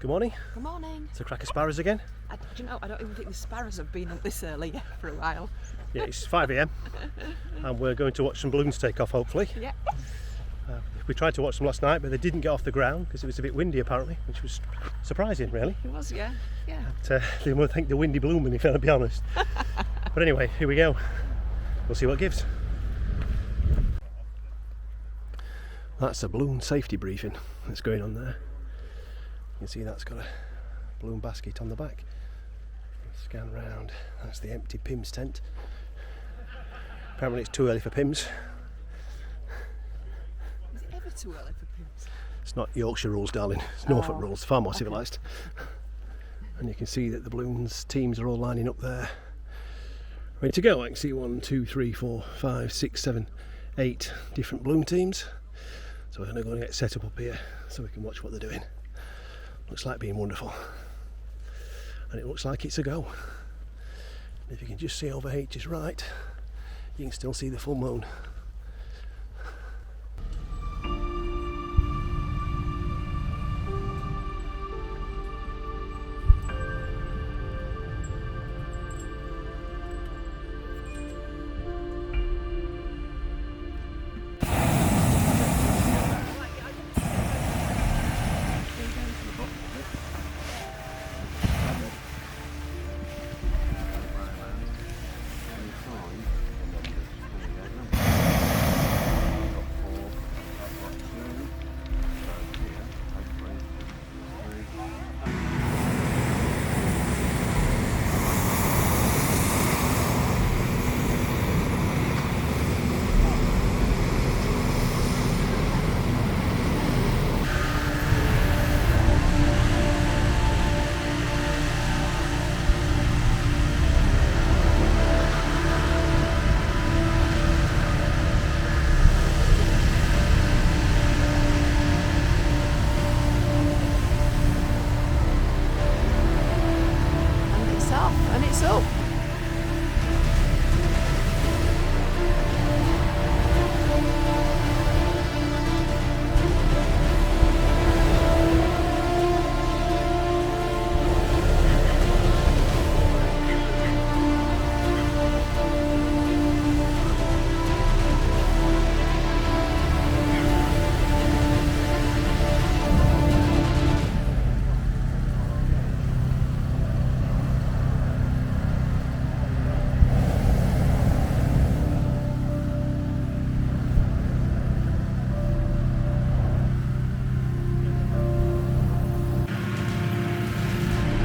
Good morning. Good morning. To crack sparrows again. Do you know, I don't even think the sparrows have been up this early yet for a while. Yeah, it's 5 a.m. and we're going to watch some balloons take off, hopefully. Yeah. We tried to watch them last night, but they didn't get off the ground because it was a bit windy apparently, which was surprising, really. It was, yeah. They would think the windy blooming, if I'll be honest. But anyway, here we go. We'll see what it gives. That's a balloon safety briefing that's going on there. You can see that's got a balloon basket on the back. Scan round. That's the empty PIMS tent. Apparently it's too early for PIMS. Is it ever too early for PIMS? It's not Yorkshire rules, darling. It's Norfolk rules, far more okay. civilised. And you can see that the balloons teams are all lining up there, ready to go. I can see 1, 2, 3, 4, 5, 6, 7, 8 different balloon teams. So we're going to go and get set up here so we can watch what they're doing. Looks like being wonderful. And it looks like it's a go. And if you can just see over H's right, you can still see the full moon.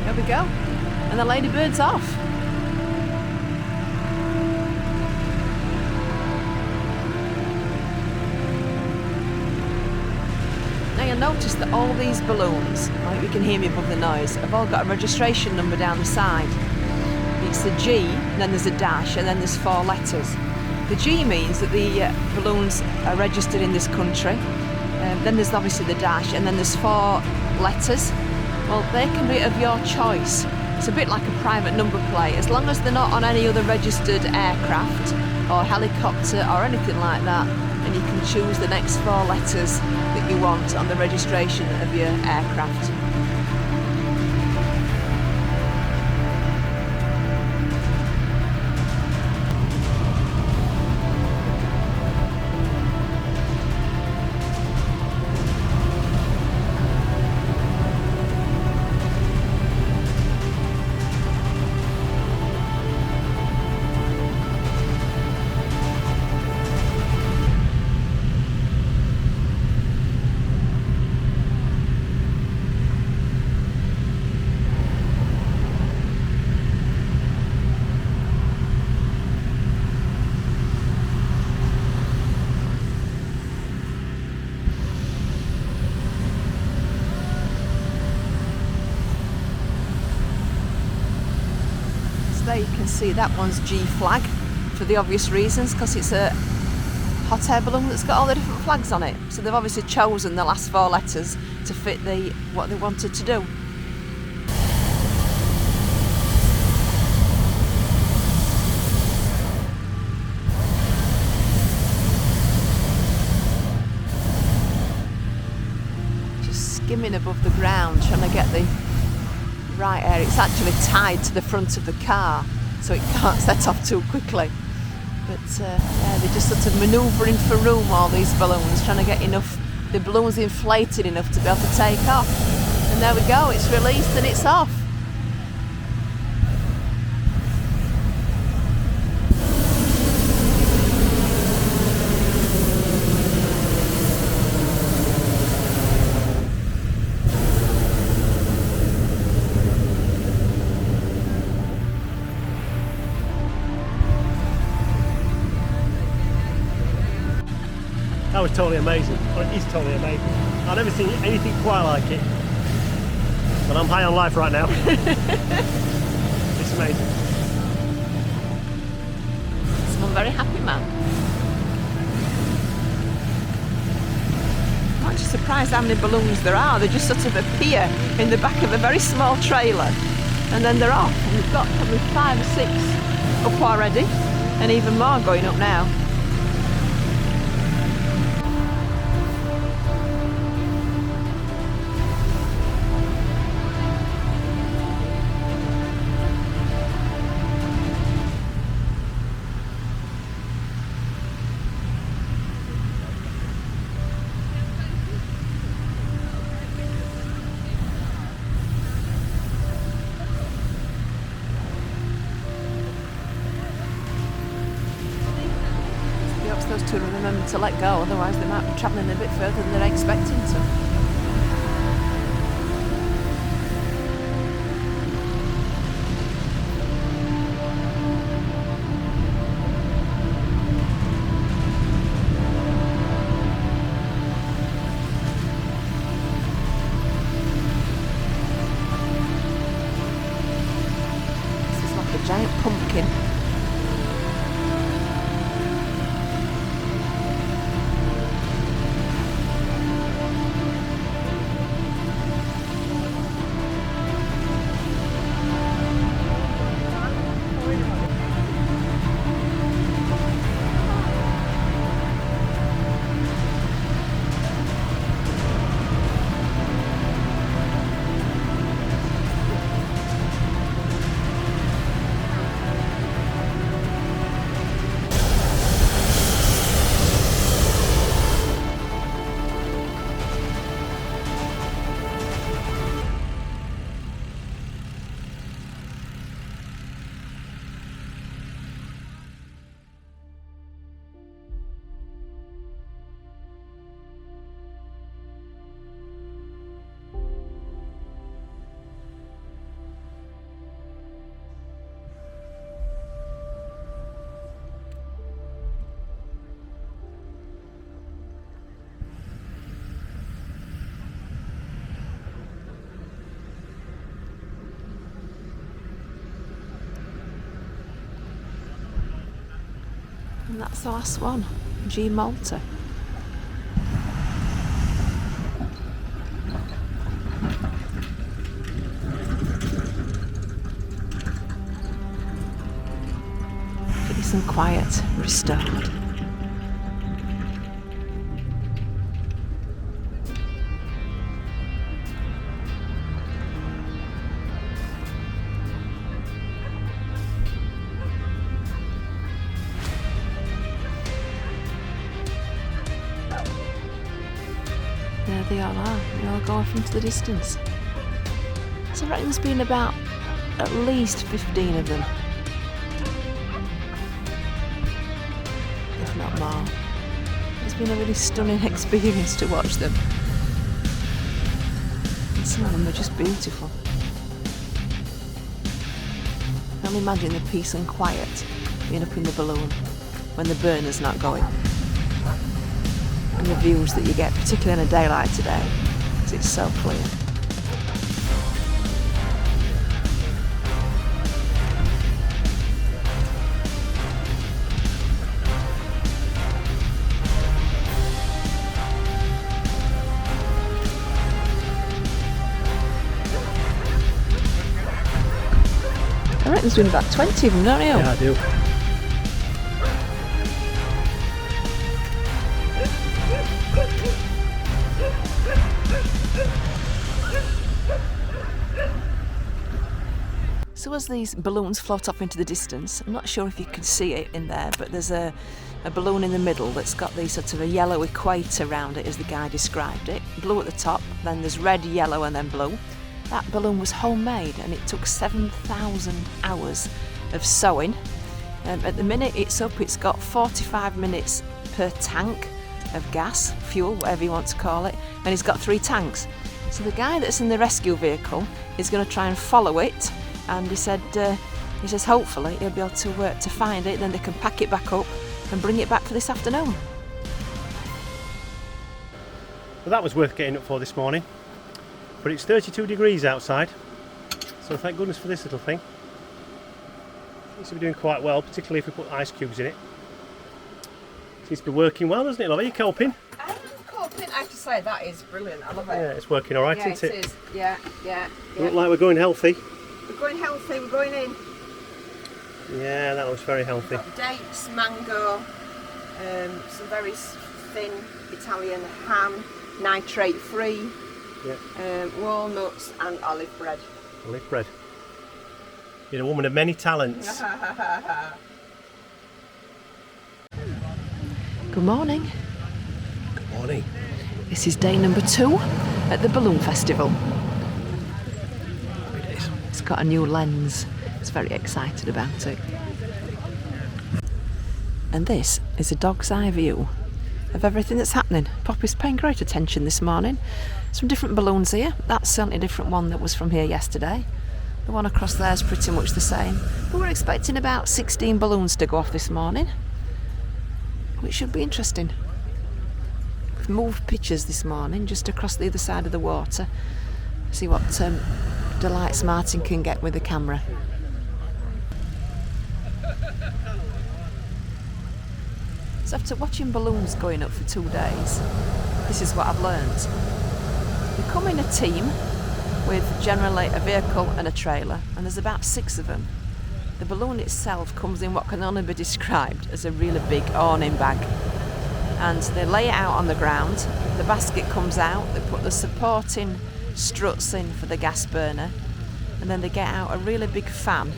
There we go. And the ladybird's off. Now you'll notice that all these balloons, like you can hear me above the noise, have all got a registration number down the side. It's the G, and then there's a dash, and then there's 4 letters. The G means that the balloons are registered in this country. Then there's obviously the dash, and then there's 4 letters. Well, they can be of your choice. It's a bit like a private number plate. As long as they're not on any other registered aircraft or helicopter or anything like that, and you can choose the next 4 letters that you want on the registration of your aircraft. There you can see that one's G flag for the obvious reasons, because it's a hot air balloon that's got all the different flags on it. So they've obviously chosen the last 4 letters to fit what they wanted to do. skimming above the ground, trying to get the right air. It's actually tied to the front of the car, so it can't set off too quickly. But yeah, they're just sort of manoeuvring for room, all these balloons, trying to get the balloons inflated enough to be able to take off. And there we go, it's released and it's off. That was totally amazing. Well, it is totally amazing. I've never seen anything quite like it. But I'm high on life right now. It's amazing. I'm a very happy man. I'm actually surprised how many balloons there are. They just sort of appear in the back of a very small trailer and then they're off. And we've got probably 5 or 6 up already and even more going up now. Those two remember to let go, otherwise they might be travelling a bit further than they're expecting to. This is like a giant pumpkin. And that's the last one, G Malta. Peace and quiet restored. There they all are. They all go off into the distance. So I reckon there's been about at least 15 of them, if not more. It's been a really stunning experience to watch them. And some of them are just beautiful. I can imagine the peace and quiet being up in the balloon when the burner's not going. And the views that you get, particularly on a day like today, because it's so clear. I reckon there's been about 20 of them, don't you? Yeah, I do. So as these balloons float off into the distance, I'm not sure if you can see it in there, but there's a balloon in the middle that's got the sort of a yellow equator around it, as the guy described it. Blue at the top, then there's red, yellow and then blue. That balloon was homemade and it took 7,000 hours of sewing. At the minute it's up, it's got 45 minutes per tank of gas, fuel, whatever you want to call it, and it's got 3 tanks. So the guy that's in the rescue vehicle is going to try and follow it, and he says hopefully he'll be able to find it, then they can pack it back up and bring it back for this afternoon. Well, that was worth getting up for this morning, but it's 32 degrees outside, so thank goodness for this little thing. Seems to be doing quite well, particularly if we put ice cubes in it. Seems to be working well, doesn't it, love? Are you coping? I am coping. I have to say, that is brilliant. I love it. Yeah, it's working alright, isn't it? It is. Yeah. Look like we're going healthy. We're going healthy, we're going in. Yeah, that looks very healthy. We've got dates, mango, some very thin Italian ham, nitrate free, walnuts and olive bread. Olive bread. You're a woman of many talents. Good morning. Good morning. This is day number 2 at the Balloon Festival. Happy days. It's got a new lens. It's very excited about it. And this is a dog's eye view of everything that's happening. Poppy's paying great attention this morning. Some different balloons here. That's certainly a different one that was from here yesterday. The one across there is pretty much the same. But we're expecting about 16 balloons to go off this morning, which should be interesting. We've moved pictures this morning just across the other side of the water. See what delights Martin can get with the camera. So after watching balloons going up for 2 days, this is what I've learned. They come in a team with generally a vehicle and a trailer, and there's about 6 of them. The balloon itself comes in what can only be described as a really big awning bag, and they lay it out on the ground. The basket comes out, they put the supporting struts in for the gas burner, and then they get out a really big fan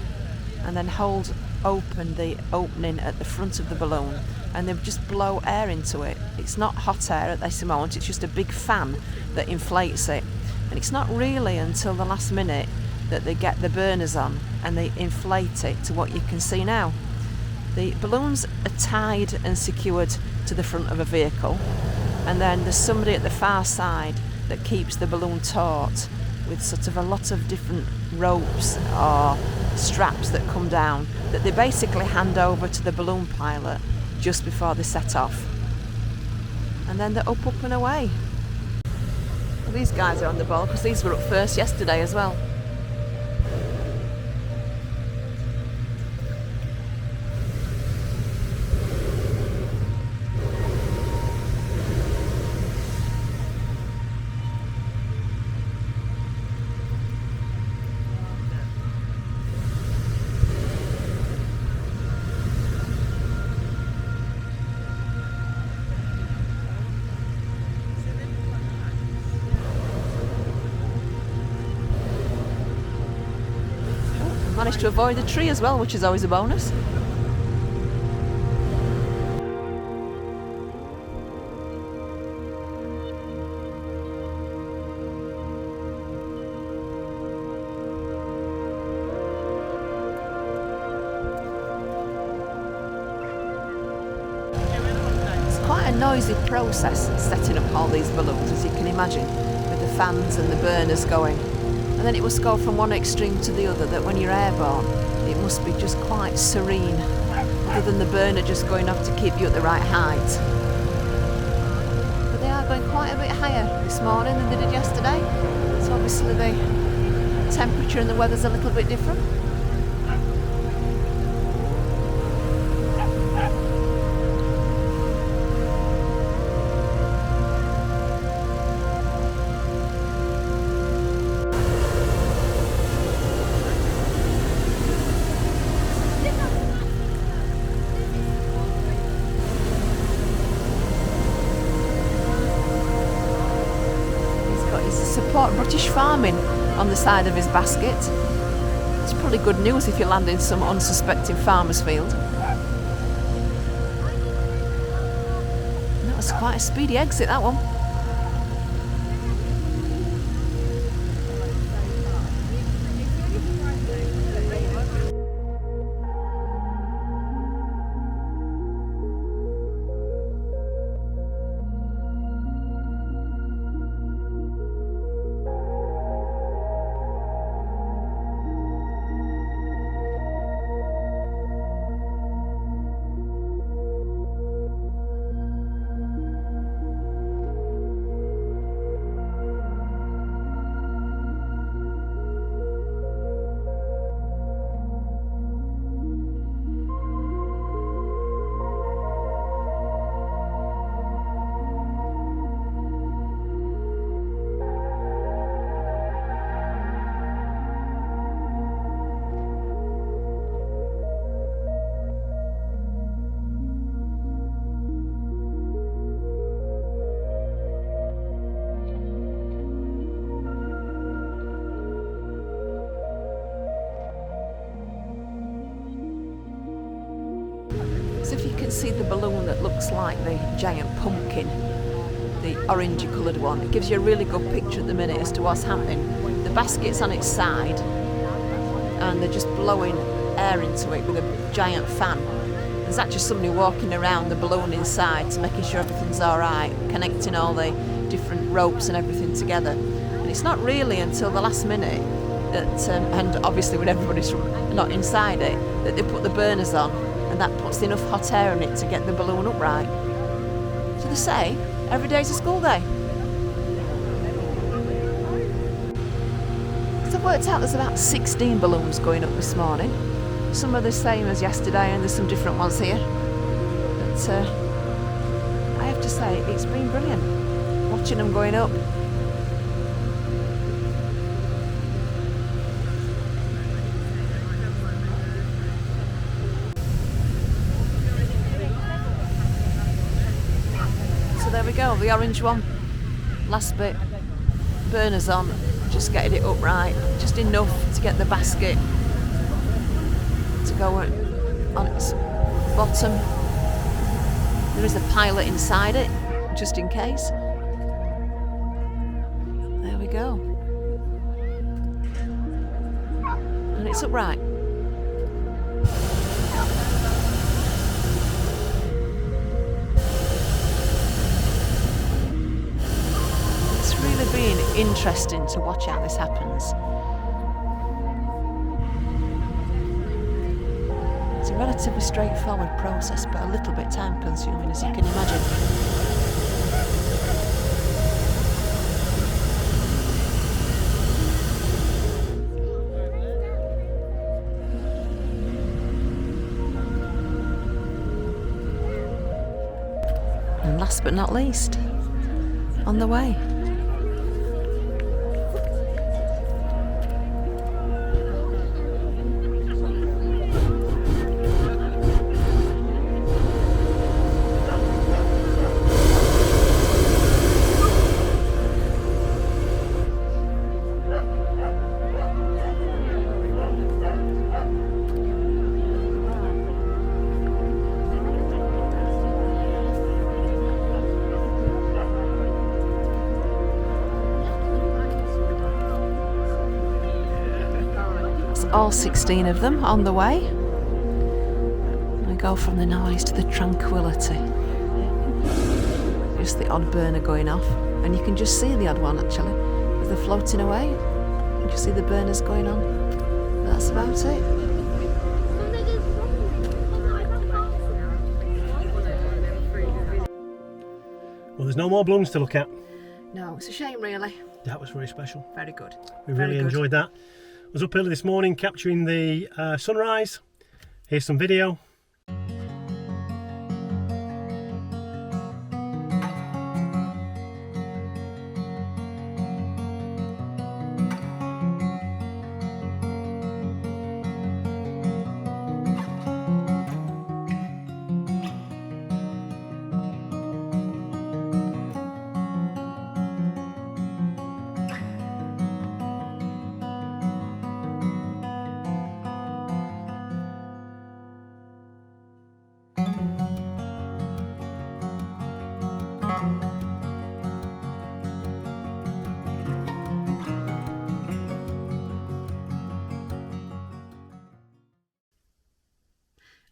and then hold open the opening at the front of the balloon, and they just blow air into it. It's not hot air at this moment, it's just a big fan that inflates it. And it's not really until the last minute that they get the burners on and they inflate it to what you can see now. The balloons are tied and secured to the front of a vehicle, and then there's somebody at the far side that keeps the balloon taut with sort of a lot of different ropes or straps that come down that they basically hand over to the balloon pilot just before they set off. And then they're up and away. Well, these guys are on the ball because these were up first yesterday as well. Managed to avoid the tree as well, which is always a bonus. It's quite a noisy process setting up all these balloons, as you can imagine, with the fans and the burners going. And then it must go from one extreme to the other, that when you're airborne, it must be just quite serene, other than the burner just going off to keep you at the right height. But they are going quite a bit higher this morning than they did yesterday, so obviously the temperature and the weather's a little bit different. Support British farming on the side of his basket. It's probably good news if you land in some unsuspecting farmer's field. That was quite a speedy exit, that one. So if you can see the balloon that looks like the giant pumpkin, the orangey coloured one, it gives you a really good picture at the minute as to what's happening. The basket's on its side and they're just blowing air into it with a giant fan. There's actually somebody walking around the balloon inside, to making sure everything's alright, connecting all the different ropes and everything together. And it's not really until the last minute that, and obviously when everybody's not inside it, that they put the burners on, and that puts enough hot air in it to get the balloon upright. So they say every day's a school day. So I've worked out there's about 16 balloons going up this morning. Some are the same as yesterday and there's some different ones here. But I have to say, it's been brilliant watching them going up. There we go, the orange one, last bit, burners on, just getting it upright, just enough to get the basket to go on its bottom. There is a pilot inside it, just in case. There we go. And it's upright. Being interesting to watch how this happens. It's a relatively straightforward process, but a little bit time consuming, as you can imagine. And last but not least, on the way. All 16 of them on the way. I go from the noise to the tranquility. Just the odd burner going off, and you can just see the odd one actually as they're floating away. You can see the burners going on. That's about it. Well, there's no more balloons to look at. No, it's a shame really. That was very special. Very good. We really enjoyed that. I was up early this morning capturing the sunrise. Here's some video.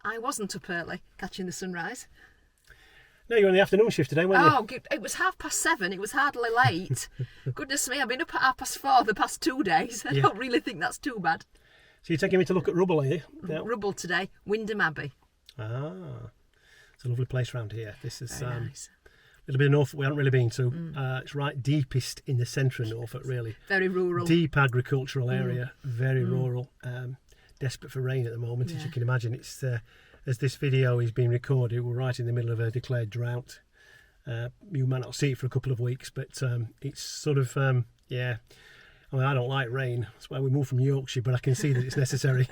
I wasn't up early catching the sunrise. No, you're on the afternoon shift today, weren't you? Oh, it was 7:30. It was hardly late. Goodness me, I've been up at 4:30 the past 2 days. I don't really think that's too bad. So you're taking me to look at Rubble, are you? Yeah. Rubble today, Wyndham Abbey. Ah, it's a lovely place around here. This is Very nice. a little bit of Norfolk we haven't really been to. It's right deepest in the centre of Norfolk, really. Very rural. Deep agricultural area, very rural. Desperate for rain at the moment, as you can imagine. It's as this video is being recorded, we're right in the middle of a declared drought. You might not see it for a couple of weeks, but it's sort of I mean, I don't like rain. That's why we moved from Yorkshire, but I can see that it's necessary.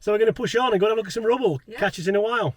So we're going to push on and go and have a look at some rubble. Yeah. Catch us in a while.